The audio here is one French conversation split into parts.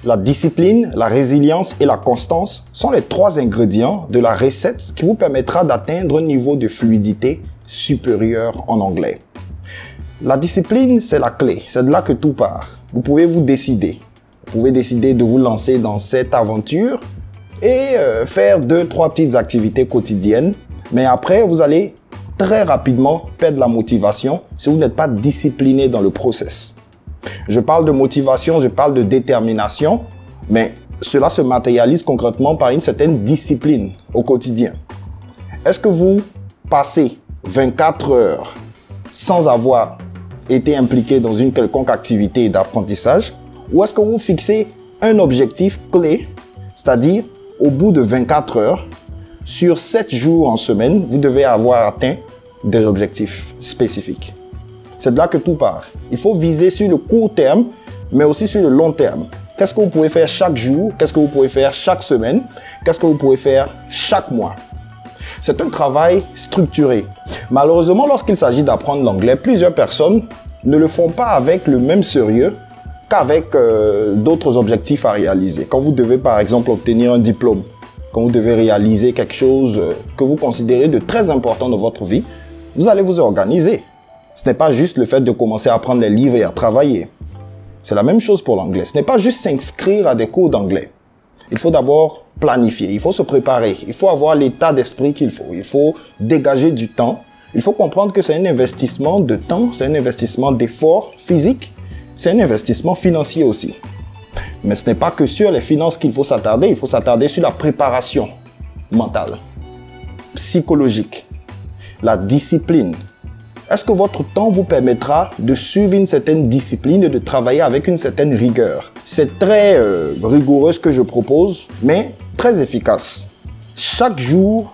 La discipline, la résilience et la constance sont les 3 ingrédients de la recette qui vous permettra d'atteindre un niveau de fluidité supérieur en anglais. La discipline, c'est la clé, c'est de là que tout part. Vous pouvez vous décider. Vous pouvez décider de vous lancer dans cette aventure et faire 2-3 petites activités quotidiennes. Mais après, vous allez très rapidement perdre la motivation si vous n'êtes pas discipliné dans le process. Je parle de motivation, je parle de détermination, mais cela se matérialise concrètement par une certaine discipline au quotidien. Est-ce que vous passez 24 heures sans avoir été impliqué dans une quelconque activité d'apprentissage, ou est-ce que vous fixez un objectif clé, c'est-à-dire au bout de 24 heures, sur 7 jours en semaine, vous devez avoir atteint des objectifs spécifiques. C'est de là que tout part. Il faut viser sur le court terme, mais aussi sur le long terme. Qu'est-ce que vous pouvez faire chaque jour? Qu'est-ce que vous pouvez faire chaque semaine? Qu'est-ce que vous pouvez faire chaque mois? C'est un travail structuré. Malheureusement, lorsqu'il s'agit d'apprendre l'anglais, plusieurs personnes ne le font pas avec le même sérieux qu'avec d'autres objectifs à réaliser. Quand vous devez par exemple obtenir un diplôme, quand vous devez réaliser quelque chose que vous considérez de très important dans votre vie, vous allez vous organiser. Ce n'est pas juste le fait de commencer à apprendre les livres et à travailler. C'est la même chose pour l'anglais. Ce n'est pas juste s'inscrire à des cours d'anglais. Il faut d'abord planifier, il faut se préparer, il faut avoir l'état d'esprit qu'il faut, il faut dégager du temps. Il faut comprendre que c'est un investissement de temps, c'est un investissement d'effort physique, c'est un investissement financier aussi. Mais ce n'est pas que sur les finances qu'il faut s'attarder, il faut s'attarder sur la préparation mentale, psychologique, la discipline. Est-ce que votre temps vous permettra de suivre une certaine discipline et de travailler avec une certaine rigueur? C'est très rigoureux ce que je propose, mais très efficace. Chaque jour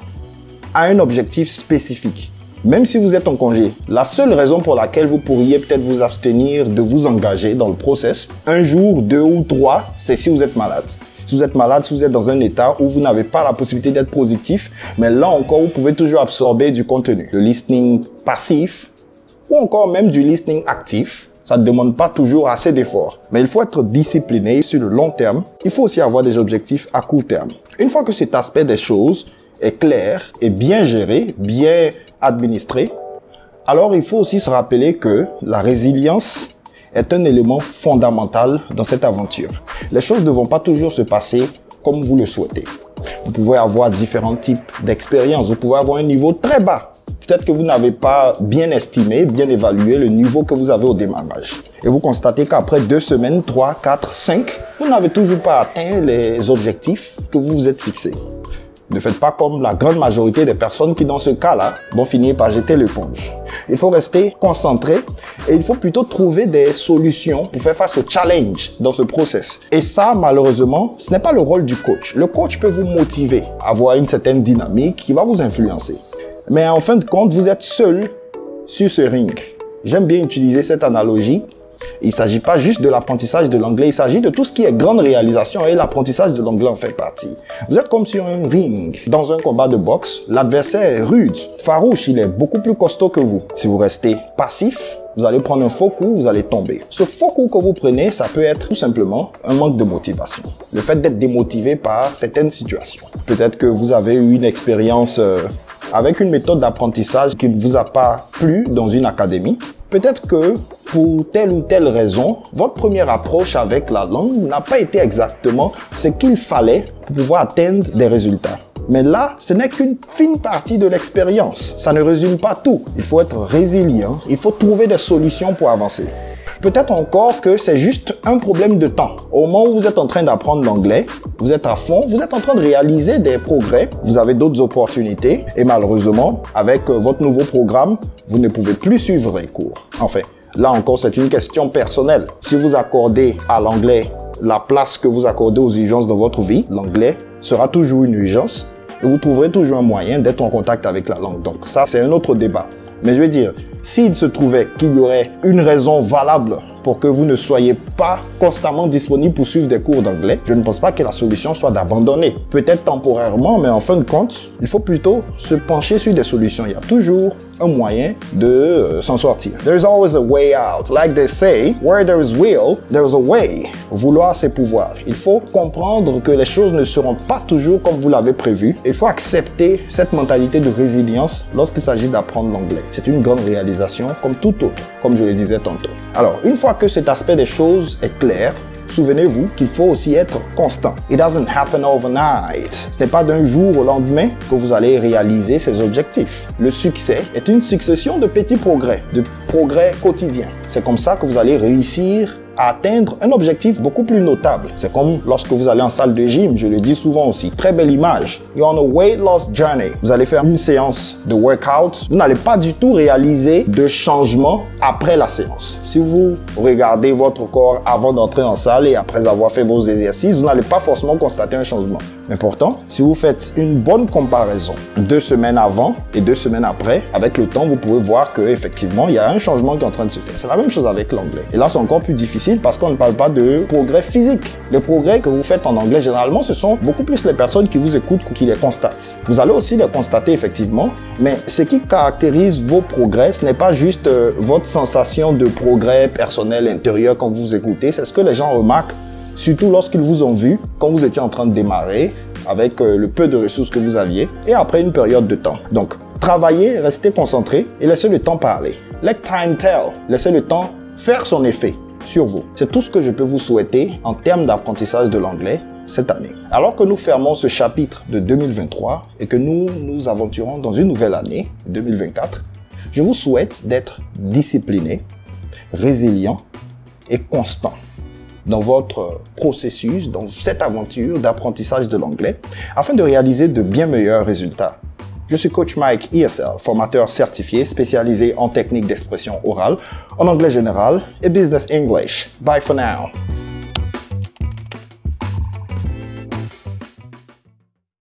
a un objectif spécifique. Même si vous êtes en congé, la seule raison pour laquelle vous pourriez peut-être vous abstenir de vous engager dans le process, 1 jour, 2 ou 3, c'est si vous êtes malade. Si vous êtes malade, si vous êtes dans un état où vous n'avez pas la possibilité d'être productif, mais là encore, vous pouvez toujours absorber du contenu. Le listening passif ou encore même du listening actif, ça ne demande pas toujours assez d'efforts. Mais il faut être discipliné sur le long terme. Il faut aussi avoir des objectifs à court terme. Une fois que cet aspect des choses est clair et bien géré, bien administré, alors il faut aussi se rappeler que la résilience est un élément fondamental dans cette aventure. Les choses ne vont pas toujours se passer comme vous le souhaitez. Vous pouvez avoir différents types d'expériences. Vous pouvez avoir un niveau très bas. Peut-être que vous n'avez pas bien estimé, bien évalué le niveau que vous avez au démarrage. Et vous constatez qu'après 2 semaines, 3, 4, 5, vous n'avez toujours pas atteint les objectifs que vous vous êtes fixés. Ne faites pas comme la grande majorité des personnes qui, dans ce cas-là, vont finir par jeter l'éponge. Il faut rester concentré et il faut plutôt trouver des solutions pour faire face au challenge dans ce process. Et ça, malheureusement, ce n'est pas le rôle du coach. Le coach peut vous motiver à avoir une certaine dynamique qui va vous influencer. Mais en fin de compte, vous êtes seul sur ce ring. J'aime bien utiliser cette analogie. Il ne s'agit pas juste de l'apprentissage de l'anglais, il s'agit de tout ce qui est grande réalisation et l'apprentissage de l'anglais en fait partie. Vous êtes comme sur un ring. Dans un combat de boxe, l'adversaire est rude, farouche, il est beaucoup plus costaud que vous. Si vous restez passif, vous allez prendre un faux coup, vous allez tomber. Ce faux coup que vous prenez, ça peut être tout simplement un manque de motivation. Le fait d'être démotivé par certaines situations. Peut-être que vous avez eu une expérience avec une méthode d'apprentissage qui ne vous a pas plu dans une académie. Peut-être que pour telle ou telle raison, votre première approche avec la langue n'a pas été exactement ce qu'il fallait pour pouvoir atteindre des résultats. Mais là, ce n'est qu'une fine partie de l'expérience. Ça ne résume pas tout. Il faut être résilient. Il faut trouver des solutions pour avancer. Peut-être encore que c'est juste un problème de temps. Au moment où vous êtes en train d'apprendre l'anglais, vous êtes à fond, vous êtes en train de réaliser des progrès, vous avez d'autres opportunités et malheureusement, avec votre nouveau programme, vous ne pouvez plus suivre les cours. Enfin, là encore, c'est une question personnelle. Si vous accordez à l'anglais la place que vous accordez aux urgences dans votre vie, l'anglais sera toujours une urgence et vous trouverez toujours un moyen d'être en contact avec la langue. Donc ça, c'est un autre débat. Mais je veux dire, s'il se trouvait qu'il y aurait une raison valable pour que vous ne soyez pas constamment disponible pour suivre des cours d'anglais, je ne pense pas que la solution soit d'abandonner. Peut-être temporairement, mais en fin de compte, il faut plutôt se pencher sur des solutions. Il y a toujours un moyen de s'en sortir. There is always a way out. Like they say, where there is will, there is a way. Vouloir, c'est pouvoir. Il faut comprendre que les choses ne seront pas toujours comme vous l'avez prévu. Il faut accepter cette mentalité de résilience lorsqu'il s'agit d'apprendre l'anglais. C'est une grande réalisation comme tout autre, comme je le disais tantôt. Alors, une fois que cet aspect des choses est clair, souvenez-vous qu'il faut aussi être constant. It doesn't happen overnight. Ce n'est pas d'un jour au lendemain que vous allez réaliser ces objectifs. Le succès est une succession de petits progrès, de progrès quotidiens. C'est comme ça que vous allez réussir à atteindre un objectif beaucoup plus notable. C'est comme lorsque vous allez en salle de gym, je le dis souvent aussi. Très belle image. You're on a weight loss journey. Vous allez faire une séance de workout. Vous n'allez pas du tout réaliser de changement après la séance. Si vous regardez votre corps avant d'entrer en salle et après avoir fait vos exercices, vous n'allez pas forcément constater un changement. Mais pourtant, si vous faites une bonne comparaison 2 semaines avant et 2 semaines après, avec le temps, vous pouvez voir qu'effectivement, il y a un changement qui est en train de se faire. C'est la même chose avec l'anglais. Et là, c'est encore plus difficile parce qu'on ne parle pas de progrès physique. Les progrès que vous faites en anglais, généralement, ce sont beaucoup plus les personnes qui vous écoutent qui les constatent. Vous allez aussi les constater, effectivement, mais ce qui caractérise vos progrès, ce n'est pas juste votre sensation de progrès personnel intérieur quand vous écoutez, c'est ce que les gens remarquent, surtout lorsqu'ils vous ont vu quand vous étiez en train de démarrer avec le peu de ressources que vous aviez et après une période de temps. Donc, travaillez, restez concentré et laissez le temps parler. Let time tell. Laissez le temps faire son effet sur vous. C'est tout ce que je peux vous souhaiter en termes d'apprentissage de l'anglais cette année. Alors que nous fermons ce chapitre de 2023 et que nous nous aventurons dans une nouvelle année, 2024, je vous souhaite d'être discipliné, résilient et constant dans votre processus, dans cette aventure d'apprentissage de l'anglais, afin de réaliser de bien meilleurs résultats. Je suis Coach Mike ESL, formateur certifié spécialisé en techniques d'expression orale, en anglais général et business English. Bye for now.